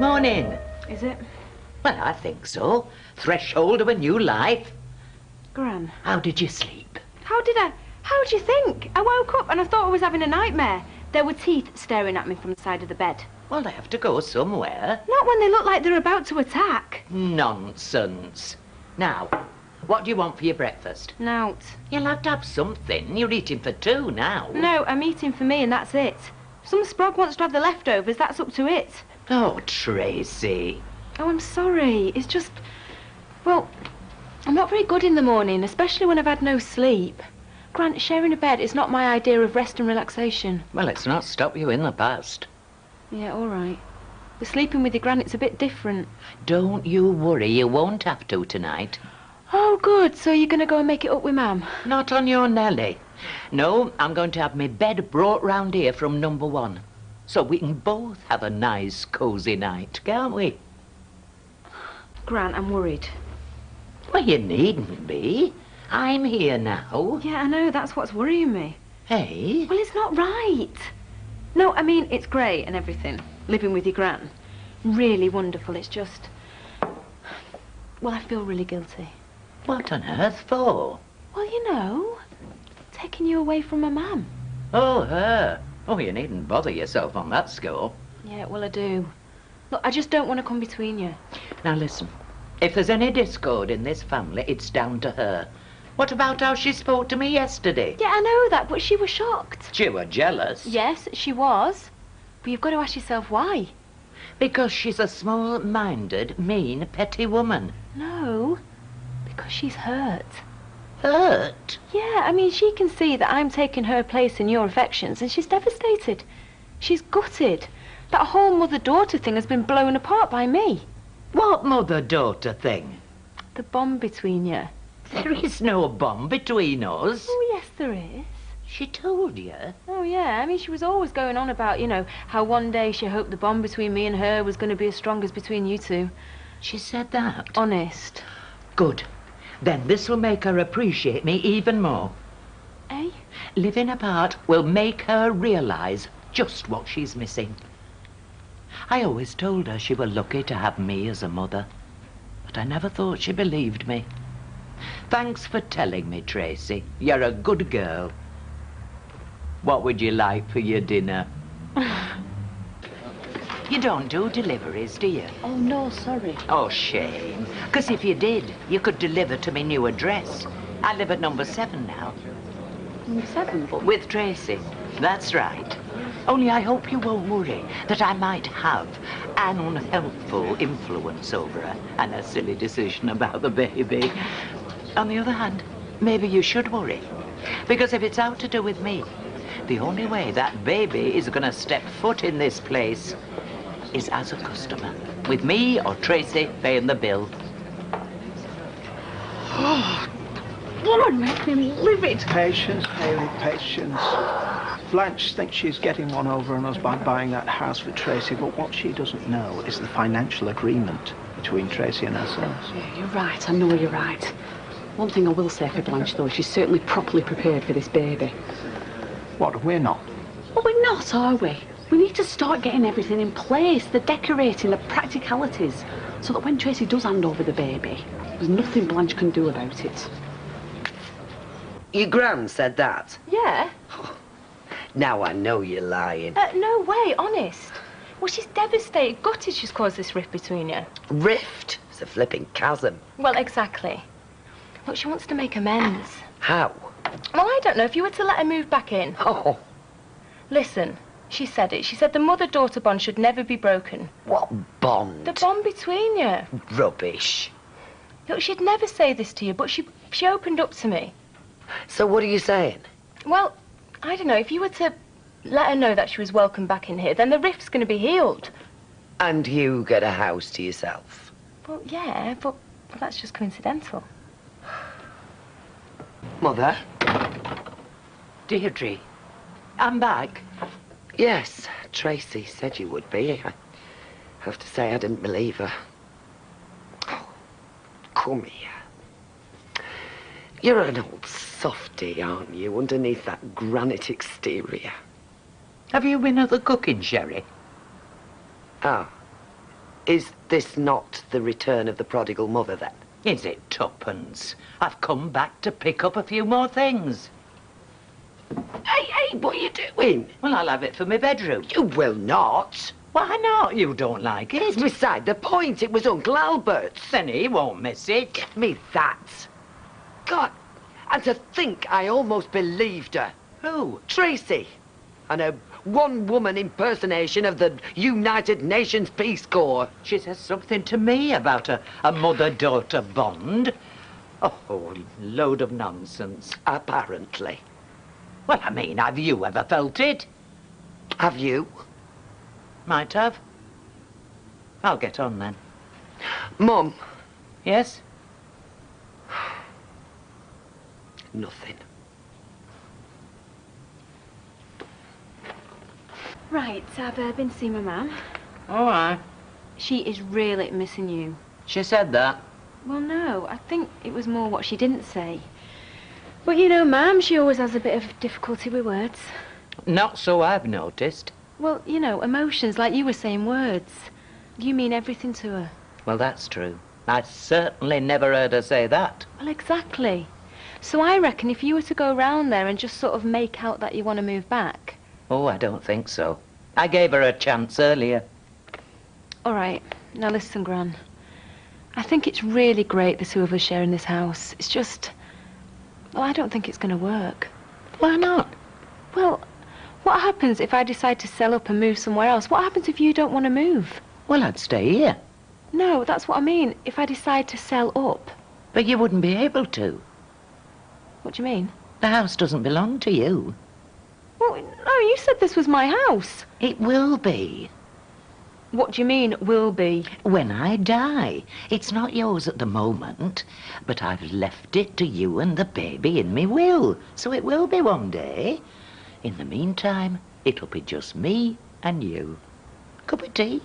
Morning. Is it? Well, I think so. Threshold of a new life. Gran. How did you sleep? How do you think? I woke up and I thought I was having a nightmare. There were teeth staring at me from the side of the bed. Well, they have to go somewhere. Not when they look like they're about to attack. Nonsense. Now, what do you want for your breakfast? Nout. You'll have to have something. You're eating for two now. No, I'm eating for me and that's it. If some sprog wants to have the leftovers, that's up to it. Oh, Tracy. Oh, I'm sorry. It's just... Well, I'm not very good in the morning, especially when I've had no sleep. Grant, sharing a bed is not my idea of rest and relaxation. Well, it's not stopped you in the past. Yeah, all right. But sleeping with your gran, it's a bit different. Don't you worry, you won't have to tonight. Oh, good. So you're going to go and make it up with Mam? Not on your Nelly. No, I'm going to have my bed brought round here from number 1. So we can both have a nice, cosy night, can't we? Grant, I'm worried. Well, you needn't be. I'm here now. Yeah, I know. That's what's worrying me. Hey? Well, it's not right. No, I mean, it's great and everything, living with your gran. Really wonderful. It's just... Well, I feel really guilty. What on earth for? Well, you know, taking you away from my mum. Oh, her. Oh, you needn't bother yourself on that score. Yeah, well, I do. Look, I just don't want to come between you. Now, listen. If there's any discord in this family, it's down to her. What about how she spoke to me yesterday? Yeah, I know that, but she was shocked. She was jealous. Yes, she was. But you've got to ask yourself why. Because she's a small-minded, mean, petty woman. No, because she's hurt. Hurt? Yeah, I mean, she can see that I'm taking her place in your affections, and she's devastated. She's gutted. That whole mother-daughter thing has been blown apart by me. What mother-daughter thing? The bond between you. There is no bond between us. Oh, yes, there is. She told you? Oh, yeah. I mean, she was always going on about, you know, how one day she hoped the bond between me and her was going to be as strong as between you two. She said that? Honest. Good. Then this will make her appreciate me even more. Eh? Living apart will make her realise just what she's missing. I always told her she were lucky to have me as a mother, but I never thought she believed me. Thanks for telling me, Tracy. You're a good girl. What would you like for your dinner? You don't do deliveries, do you? Oh, no, sorry. Oh, shame. Because if you did, you could deliver to my new address. I live at number 7 now. Number 7? With Tracy. That's right. Only I hope you won't worry that I might have an unhelpful influence over her and a silly decision about the baby. On the other hand, maybe you should worry. Because if it's out to do with me, the only way that baby is going to step foot in this place is as a customer, with me or Tracy paying the bill. Oh, Lord, make me livid. Patience, Hayley, patience. Blanche thinks she's getting one over on us by buying that house for Tracy, but what she doesn't know is the financial agreement between Tracy and ourselves. Yeah, you're right. I know you're right. One thing I will say for Blanche, though, she's certainly properly prepared for this baby. What, we're not? Well, we're not, are we? We need to start getting everything in place, the decorating, the practicalities, so that when Tracy does hand over the baby, there's nothing Blanche can do about it. Your gran said that? Yeah. Now I know you're lying. No way, honest. Well, she's devastated, gutted she's caused this rift between you. Rift? It's a flipping chasm. Well, exactly. Look, she wants to make amends. How? Well, I don't know. If you were to let her move back in. Oh. Listen, she said it. She said the mother-daughter bond should never be broken. What bond? The bond between you. Rubbish. Look, she'd never say this to you, but she opened up to me. So what are you saying? Well, I don't know. If you were to let her know that she was welcome back in here, then the rift's going to be healed. And you get a house to yourself? Well, yeah, but that's just coincidental. Mother? Deirdre, I'm back. Yes, Tracy said you would be. I have to say I didn't believe her. Oh, come here. You're an old softy, aren't you, underneath that granite exterior? Have you been at the cooking, Sherry? Oh. Is this not the return of the prodigal mother, then? Is it tuppence? I've come back to pick up a few more things. Hey, what are you doing? Well, I'll have it for my bedroom. You will not. Why not? You don't like It's it? beside the point. It was Uncle Albert's. Then he won't miss it. Give me that. God, and to think I almost believed her. Who? Tracy. And her one-woman impersonation of the United Nations Peace Corps. She says something to me about a mother-daughter bond. Oh, load of nonsense. Apparently. Well, I mean, have you ever felt it? Have you? Might have. I'll get on then. Mum. Yes? Nothing. Right, I've been to see my mum. All right. She is really missing you. She said that. Well, no, I think it was more what she didn't say. But you know, Mum, she always has a bit of difficulty with words. Not so I've noticed. Well, you know, emotions, like you were saying, words. You mean everything to her. Well, that's true. I certainly never heard her say that. Well, exactly. So I reckon if you were to go round there and just sort of make out that you want to move back... Oh, I don't think so. I gave her a chance earlier. All right, now listen, Gran. I think it's really great the two of us sharing this house. It's just... Well, I don't think it's going to work. Why not? Well, what happens if I decide to sell up and move somewhere else? What happens if you don't want to move? Well, I'd stay here. No, that's what I mean. If I decide to sell up. But you wouldn't be able to. What do you mean? The house doesn't belong to you. Well, no, you said this was my house. It will be. What do you mean, will be? When I die. It's not yours at the moment, but I've left it to you and the baby in me will. So it will be one day. In the meantime, it'll be just me and you. Cup of tea?